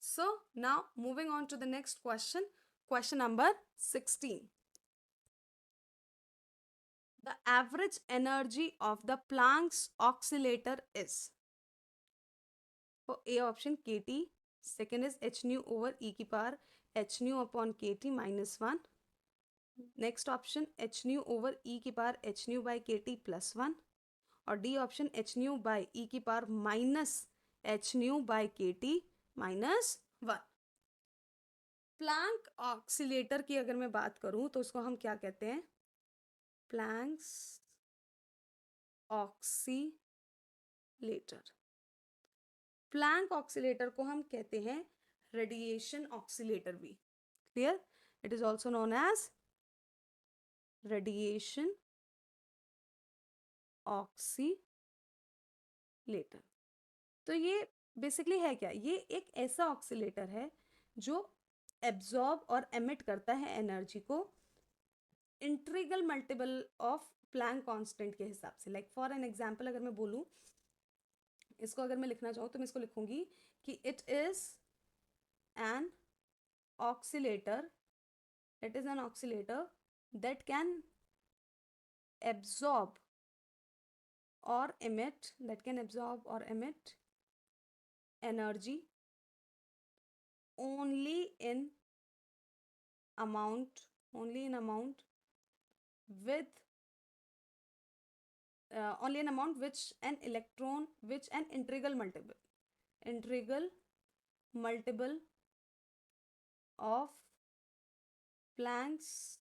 So now moving on to the next question. Question number 16. The average energy of the Planck's oscillator is, for A option kT, second is h nu over e की power h nu upon kT minus 1, next option H nu over E की power H nu by K T plus 1, और D option H nu by E की power minus H nu by K T minus 1। Planck oscillator की अगर मैं बात करूं तो उसको हम क्या कहते हैं, प्लैंक्स ऑक्सीलेटर। प्लैंक ऑक्सीलेटर को हम कहते हैं रेडिएशन ऑक्सीलेटर भी। Clear? It is also known as radiation oscillator. तो ये बेसिकली है क्या, ये एक ऐसा ऑक्सीलेटर है जो एब्जॉर्ब और एमिट करता है एनर्जी को integral multiple of Planck constant के हिसाब से। लाइक फॉर एन एग्जांपल अगर मैं बोलूँ, इसको अगर मैं लिखना चाहूँ तो मैं इसको लिखूंगी कि it is an oscillator, it is an oscillator that can absorb or emit energy only in amount, only in amount with only an amount which an electron, which an integral multiple of Planck's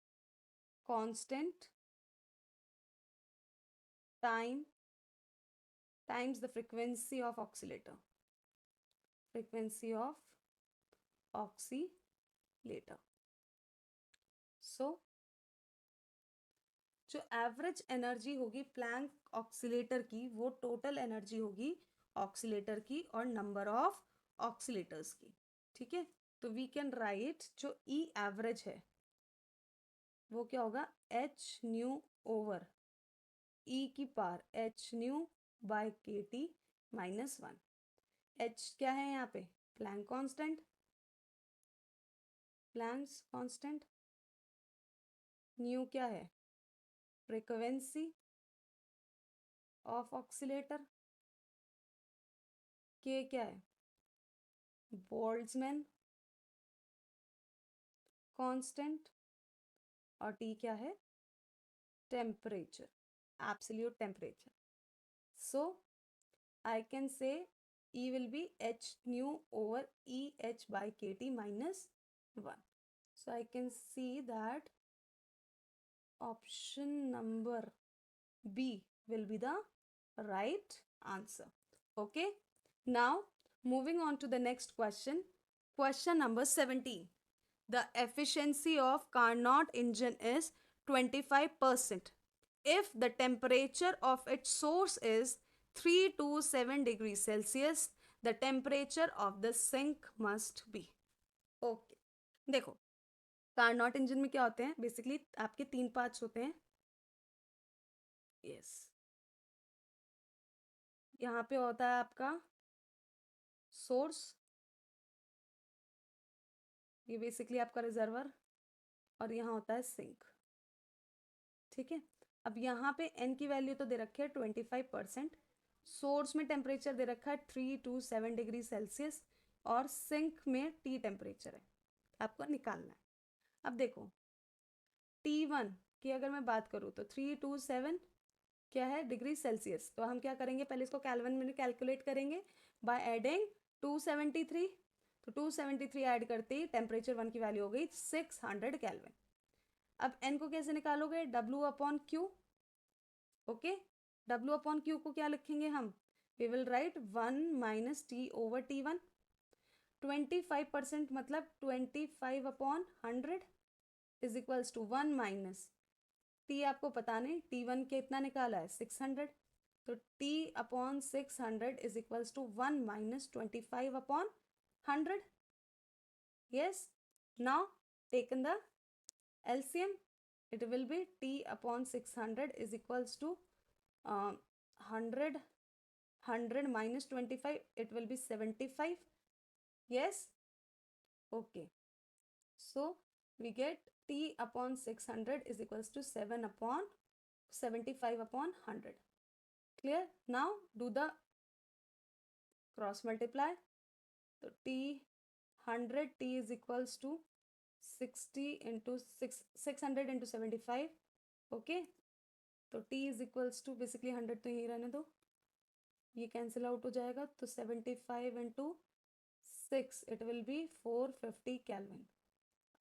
constant time times the frequency of oscillator. So जो average energy होगी Planck oscillator की, वो total energy होगी oscillator की और number of ऑक्सीलेटर्स की. ठीक है, तो वी कैन राइट जो ई एवरेज है वो क्या होगा, एच न्यू ओवर ई की पावर एच न्यू बाय के टी -1. एच क्या है यहाँ पे, प्लैंक कांस्टेंट, न्यू क्या है, फ्रीक्वेंसी ऑफ ऑक्सीलेटर, के क्या है, बोल्ट्जमैन कांस्टेंट, और टी क्या है, temperature, absolute temperature. So I can से E will be h nu over E h by kt -1. So I can see that option number B will be the right answer. Okay. Now moving on to the next question. Question number 17. The efficiency of Carnot engine is 25% if the temperature of its source is 3 to 7 degrees Celsius. The temperature of the sink must be. Okay. देखो, कार्नॉट engine में क्या होते हैं, basically आपके 3 parts होते हैं. Yes, यहाँ पे होता है आपका सोर्स, ये बेसिकली आपका रिजर्वर, और यहाँ होता है सिंक. ठीक है, अब यहाँ पे n की वैल्यू तो दे रखी है 25%, सोर्स में टेम्परेचर दे रखा है 3 to 7 डिग्री सेल्सियस, और सिंक में टी टेम्परेचर है, आपको निकालना है. अब देखो T1 की अगर मैं बात करूँ तो 3 to 7 क्या है, डिग्री सेल्सियस. तो हम क्या करेंगे, पहले इसको केल्विन में कैलकुलेट करेंगे बाय एडिंग 273. तो 273 ऐड करते ही टेम्परेचर 1 की वैल्यू हो गई 600 केल्विन. अब n को कैसे निकालोगे, W/Q. ओके, W/Q को क्या लिखेंगे हम, we will write 1 - T over T1. 25% मतलब 25/100 is equals to 1 minus T, आपको पता नहीं T1 के इतना निकाला है 600, तो T/600 is equals to 1 - 25/100. Yes, now taken the LCM, it will be T/600 is equals to 100 minus 25, it will be 75. Yes, okay, so we get T/600 is equals to 7/75/100. Clear? Now do the cross multiply. So T100, T is equals to 60 into 600 into 75. Okay, तो T is equals to basically 100 तो यही रहने दो, ये cancel out हो जाएगा, तो 75 into 6 it will B 450 kelvin.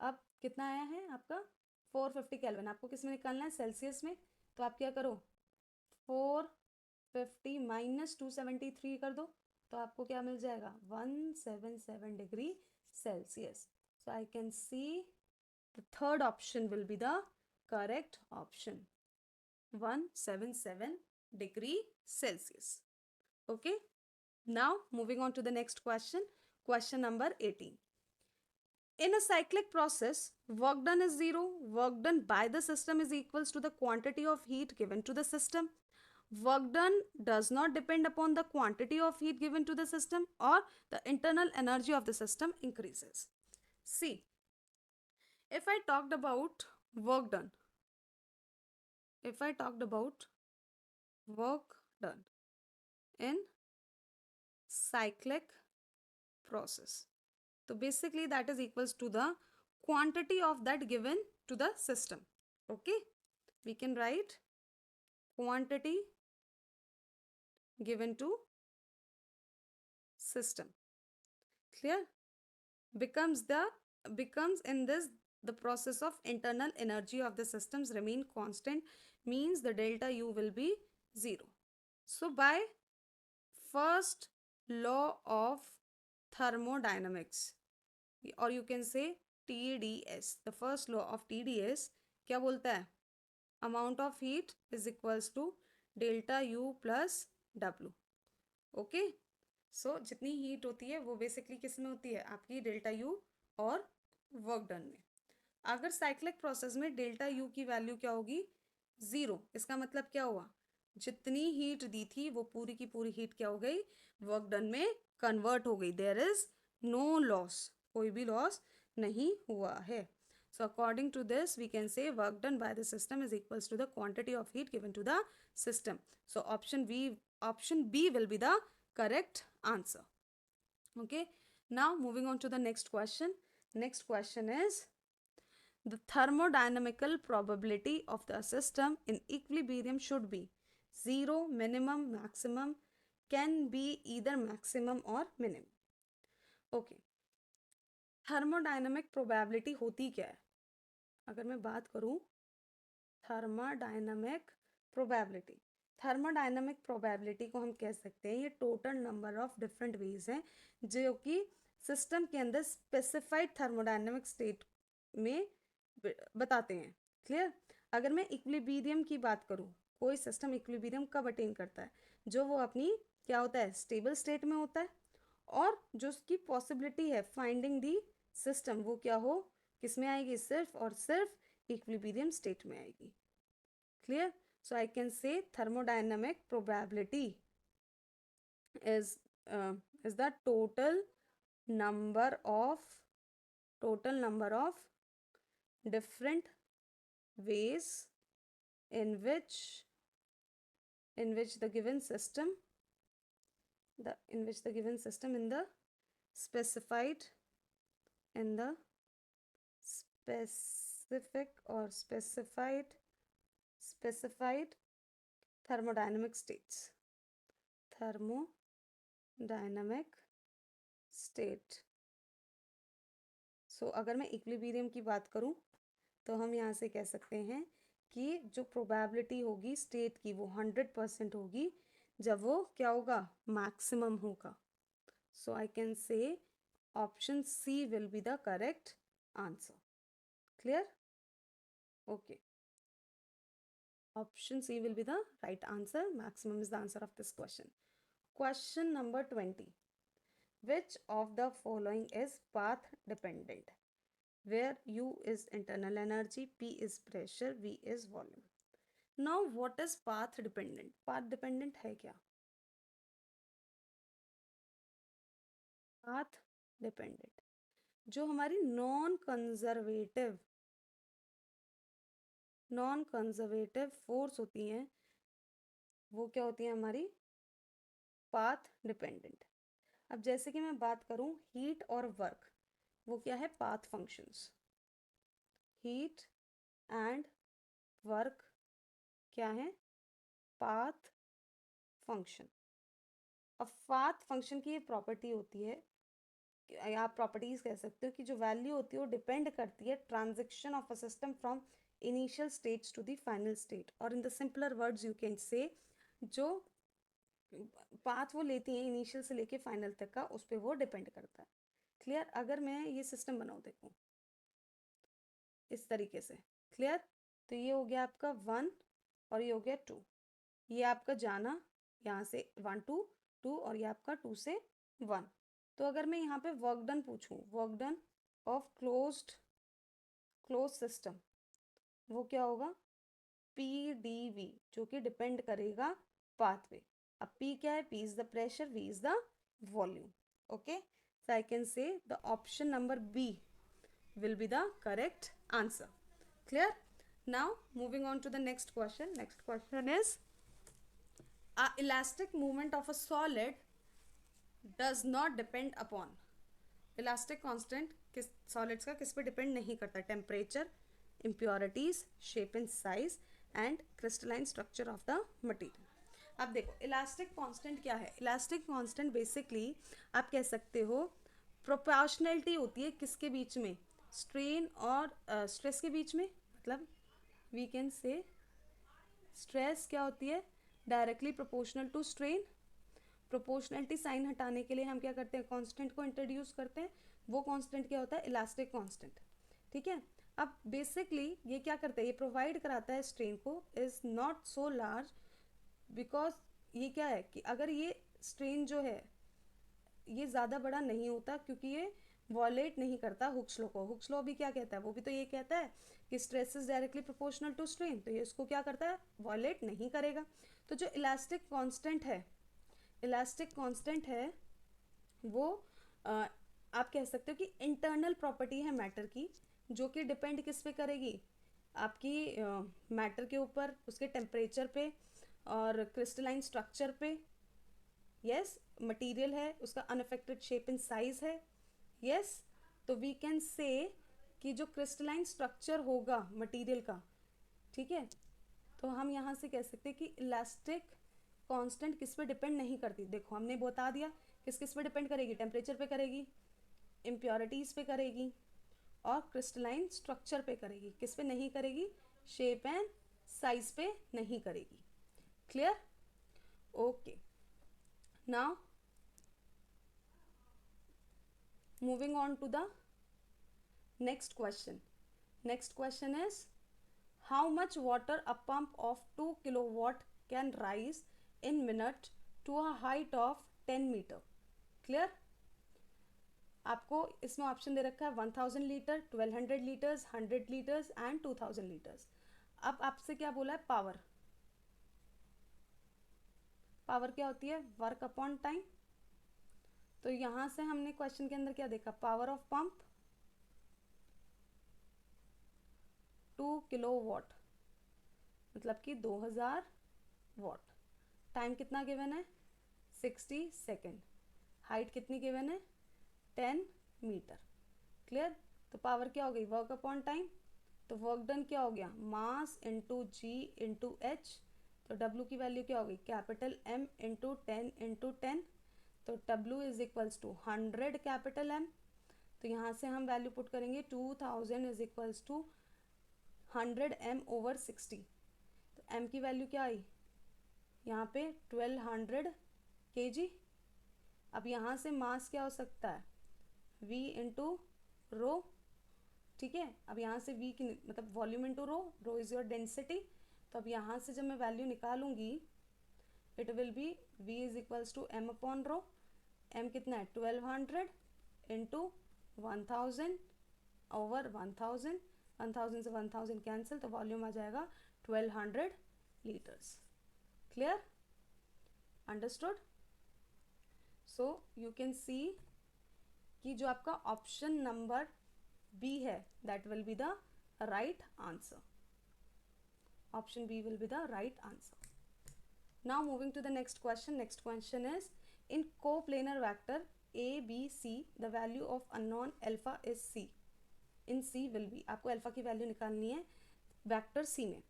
अब कितना आया है आपका 450 केल्विन. आपको किस में निकालना है, सेल्सियस में. तो आप क्या करो, 450 माइनस 273 कर दो, तो आपको क्या मिल जाएगा, 177 degree Celsius. So I can see the third option will be the correct option, 177 degree Celsius. Okay, now moving on to the next question. Question number 18. In a cyclic process, work done is 0. Work done by the system is equals to the quantity of heat given to the system. Work done does not depend upon the quantity of heat given to the system, or the internal energy of the system increases. See, if I talked about work done, in cyclic process, so basically that is equals to the quantity of that given to the system. Okay, we can write quantity given to system. Clear? becomes in this, the process of internal energy of the systems remain constant, means the delta U will be 0. So by first law of thermodynamics, or you can say TDS, the first law of TDS क्या बोलता है? Amount of heat is equals to delta U plus W. Okay, so जितनी heat होती है वो basically किस में होती है? आपकी डेल्टा यू और वर्क डन में. अगर साइक्लिक प्रोसेस में डेल्टा यू की वैल्यू क्या होगी? 0. इसका मतलब क्या हुआ? जितनी हीट दी थी वो पूरी की पूरी हीट क्या हो गई? वर्क डन में कन्वर्ट हो गई. देयर इज नो लॉस, कोई भी लॉस नहीं हुआ है. So according to this, we can say work done by the system is equals to the quantity of heat given to the system. So option B will be the correct answer. Okay. Now moving on to the next question. Next question is the thermodynamical probability of the system in equilibrium should be 0, minimum, maximum, can be either maximum or minimum. Okay. Thermodynamic probability होती क्या है? अगर मैं बात करूं thermodynamic probability को हम कह सकते हैं ये total number of different ways हैं जो कि सिस्टम के अंदर स्पेसिफाइड थर्मोडायनामिक स्टेट में बताते हैं. क्लियर? अगर मैं इक्विलिब्रियम की बात करूं, कोई सिस्टम इक्विलिब्रियम कब अटेन करता है? जो वो अपनी क्या होता है? स्टेबल स्टेट में होता है. और जो उसकी पॉसिबिलिटी है फाइंडिंग दी सिस्टम वो क्या हो? किस में आएगी? सिर्फ और सिर्फ इक्विलिब्रियम स्टेट में आएगी. क्लियर? सो आई कैन से thermodynamic probability is the total number of different ways in which the given system in the specific or specified thermodynamic states. Thermodynamic state. So अगर मैं इक्विलिब्रियम की बात करूं तो हम यहाँ से कह सकते हैं कि जो प्रोबेबिलिटी होगी स्टेट की वो 100% होगी जब वो क्या होगा? मैक्सिमम होगा. So I can say option C will be the correct answer. Clear? Okay, option C will be the right answer. Maximum is the answer of this question. Question number 20. Which of the following is path dependent? Where U is internal energy, P is pressure, V is volume. Now what is path dependent? Path dependent है क्या? Path dependent जो हमारी non conservative force होती हैं वो क्या होती है? हमारी पाथ डिपेंडेंट. अब जैसे कि मैं बात करूं हीट और वर्क, वो क्या है? Path functions. Heat and work क्या है? Path function. अब पाथ फंक्शन की ये प्रॉपर्टी होती है, आप प्रॉपर्टीज कह सकते हो कि जो वैल्यू होती है वो डिपेंड करती है transition of a system from initial stage to the final state. और in the simpler words you can say जो पाथ वो लेती है इनिशियल से लेके फाइनल तक का, उस पर वो डिपेंड करता है. क्लियर? अगर मैं ये सिस्टम बनाऊँ देखो इस तरीके से. क्लियर? तो ये हो गया आपका 1 और ये हो गया 2. ये आपका जाना यहाँ से 1 to 2 और ये आपका 2 से 1. तो अगर मैं यहाँ पे वर्क डन पूछूं, work done of close system, वो क्या होगा? PdV, जो कि डिपेंड करेगा पाथ पे. अब P क्या है? P is the pressure, V is the volume. Okay, so I can से the option number B will be the correct answer. Clear? Now moving on to the next question. Next question is a elastic movement of a solid does not depend upon. Elastic constant किस solids का किस पे depend नहीं करता, temperature, impurities, shape and size and crystalline structure of the material. अब देखो elastic constant क्या है। इलास्टिक कांस्टेंट बेसिकली आप कह सकते हो प्रोपोर्शनलिटी होती है किसके बीच में, स्ट्रेन और स्ट्रेस के बीच में, मतलब वी कैन से स्ट्रेस क्या होती है, directly proportional to strain. Proportionality sign हटाने के लिए हम क्या करते हैं, कांस्टेंट को इंट्रोड्यूस करते हैं, वो कांस्टेंट क्या होता है, इलास्टिक कांस्टेंट। ठीक है, अब बेसिकली ये क्या करता है, ये प्रोवाइड कराता है स्ट्रेन को is not so large, because ये क्या है कि अगर ये स्ट्रेन जो है ये ज़्यादा बड़ा नहीं होता, क्योंकि ये वॉलेट नहीं करता हुक्स लॉ को। हुक्स लॉ भी क्या कहता है, वो भी तो ये कहता है कि stress is directly proportional to strain, तो ये इसको क्या करता है, वॉलेट नहीं करेगा। तो जो इलास्टिक कांस्टेंट है, इलास्टिक कांस्टेंट है वो आप कह सकते हो कि इंटरनल प्रॉपर्टी है मैटर की, जो कि डिपेंड किस पे करेगी, आपकी मैटर के ऊपर, उसके टेम्परेचर पे और क्रिस्टलाइन स्ट्रक्चर पे। यस, मटेरियल है उसका अनअफेक्टेड शेप एंड साइज है। यस, तो वी कैन से कि जो क्रिस्टलाइन स्ट्रक्चर होगा मटेरियल का, ठीक है, तो हम यहाँ से कह सकते हैं कि इलास्टिक कांस्टेंट किस पे डिपेंड नहीं करती। देखो हमने बता दिया किस किस पे डिपेंड करेगी, टेम्परेचर पे करेगी, इम्प्योरिटीज़ पे करेगी और क्रिस्टलाइन स्ट्रक्चर पे करेगी। किस पे नहीं करेगी, शेप एंड साइज पे नहीं करेगी। Clear, okay. Now moving on to the next question. Next question is how much water a pump of 2 kilowatt can rise in minute to a height of 10 meter. Clear? आपको इसमें option दे रखा है 1000 litre, 1200 litres, 100 litres and 2000 litres. अब आपसे क्या बोला है, power. Power क्या होती है, वर्क अपॉन टाइम। तो यहाँ से हमने क्वेश्चन के अंदर क्या देखा, पावर ऑफ पंप 2 किलोवाट, मतलब कि 2000 वाट। टाइम कितना गिवन है, 60 सेकेंड। हाइट कितनी गिवन है, 10 मीटर। क्लियर, तो पावर क्या हो गई, वर्क अपॉन टाइम। तो वर्क डन क्या हो गया, मास इंटू जी इंटू एच। तो डब्ल्यू की वैल्यू क्या हो गई, कैपिटल एम इंटू 10 इंटू 10। तो W is equals to 100 capital M। तो यहाँ से हम वैल्यू पुट करेंगे 2000 is equals to 100 M over 60। तो M की वैल्यू क्या आई, यहाँ पे 1200 kg। अब यहाँ से मास क्या हो सकता है, V इंटू रो। ठीक है, अब यहाँ से V की मतलब volume into rho, rho is your density. तो अब यहाँ से जब मैं वैल्यू निकालूंगी it will be V is equals to M upon rho. M कितना है, 1200 इंटू 1000 ओवर 1000। 1000 से 1000 कैंसिल, तो वॉल्यूम आ जाएगा 1200 litres. Clear, understood. So you can see कि जो आपका ऑप्शन नंबर बी है that will be the right answer. Option B will be the right answer. Now moving to the next question. Next question is in coplanar vector A, B, C, the value of unknown alpha is C. In C will be, आपको alpha की value निकालनी है vector C में।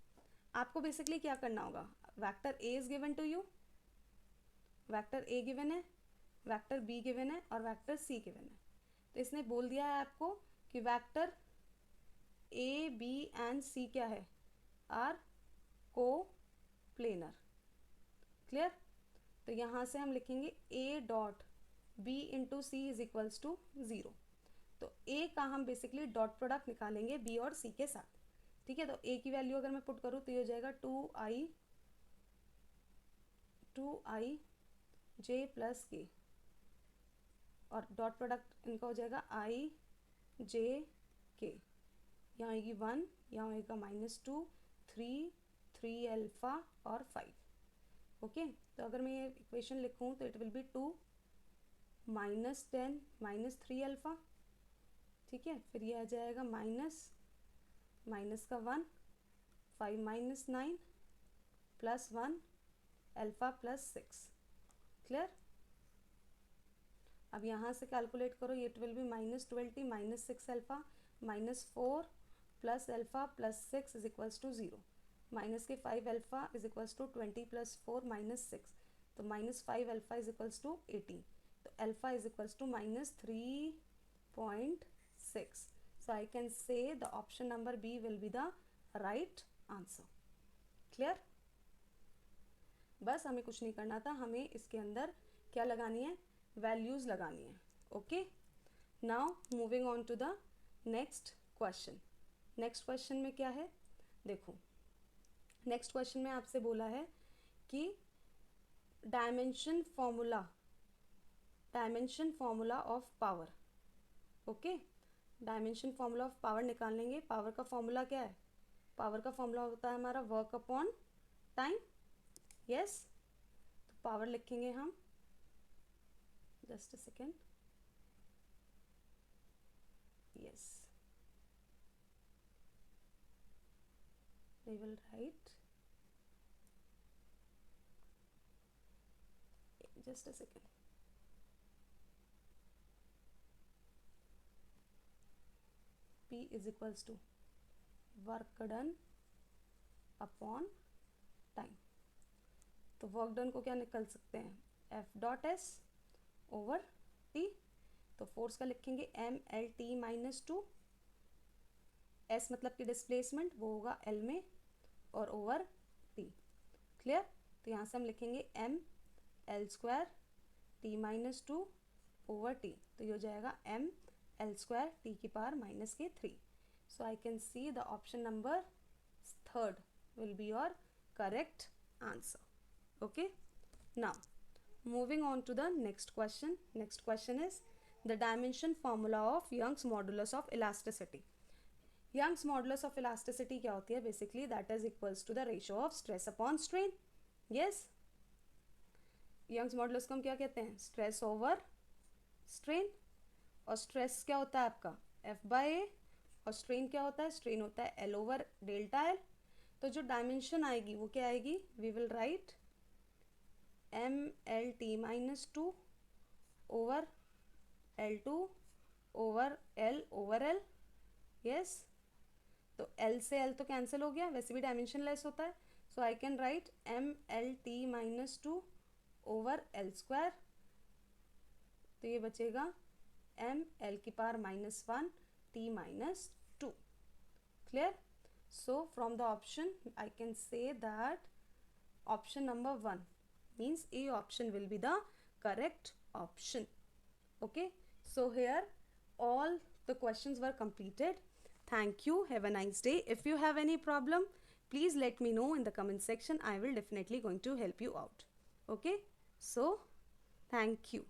आपको basically क्या करना होगा, vector A is given to you, vector A given है, वेक्टर B गिवन है और वेक्टर C गिवन है। तो इसने बोल दिया है आपको कि vector A, B and C क्या है, आर कोप्लेनर। क्लियर, तो यहाँ से हम लिखेंगे A dot B into C is equals to 0। तो A का हम बेसिकली डॉट प्रोडक्ट निकालेंगे B और C के साथ। ठीक है, तो A की वैल्यू अगर मैं पुट करूँ तो ये हो जाएगा 2i j प्लस के, और डॉट प्रोडक्ट इनका हो जाएगा i j k। यहाँ आएगी 1, यहाँ आएगा -2, 3, 3 अल्फा और 5। ओके, तो अगर मैं ये इक्वेशन लिखूँ तो इट विल बी 2 -10 -3 अल्फा। ठीक है, फिर ये आ जाएगा माइनस का 1, 5 -9 प्लस 1 अल्फा प्लस 6। क्लियर, अब यहाँ से कैलकुलेट करो, ये will be -20 -6 alpha -4 plus alpha plus 6 is equals to 0, minus के 5 अल्फ़ा इज इक्वल्स टू 20 प्लस 4 -6, तो -5 अल्फ़ा इज इक्वल्स टू 18, तो alpha is equals to -3.6. So I can say the option number B will be the right answer. Clear? बस हमें कुछ नहीं करना था, हमें इसके अंदर क्या लगानी है, वैल्यूज़ लगानी है. Okay, now moving on to the next question. Next question में क्या है, देखो नेक्स्ट क्वेश्चन में आपसे बोला है कि dimension formula of power. Okay, dimension formula of power निकालेंगे. पावर का फॉर्मूला क्या है, पावर का फॉर्मूला होता है हमारा वर्क अपॉन टाइम. यस, तो पावर लिखेंगे हम, just a second. Yes, we will write, just a second. P is equals to work done upon time. तो वर्क डन को क्या निकल सकते हैं, F dot S over T. तो फोर्स का लिखेंगे MLT -2, S मतलब कि डिस्प्लेसमेंट, वो होगा L में और ओवर T. क्लियर? तो यहाँ से हम लिखेंगे ML² T -2 ओवर T, तो ये हो जाएगा ML² T की power -3. So I can see the option number 3rd will be your correct answer. Okay, now moving on to the next question. Next question is the dimension formula of Young's modulus of elasticity. Young's modulus of elasticity क्या होती है, basically that is equals to the ratio of stress upon strain. Yes, Young's modulus को हम क्या कहते हैं, stress over strain. और stress क्या होता है आपका F/A, और strain क्या होता है, strain होता है L over delta L. तो जो डायमेंशन आएगी वो क्या आएगी, we will write MLT -2 over L2 over L over L. Yes, तो L से L तो कैंसिल हो गया, वैसे भी डायमेंशन लेस होता है. So I can write MLT -2 over L², तो ये बचेगा ML की power -1 T -2. Clear? So from the option I can say that option number 1 means A option will be the correct option. Okay, so here all the questions were completed. Thank you, have a nice day. If you have any problem, please let me know in the comment section. I will definitely going to help you out. Okay, so thank you.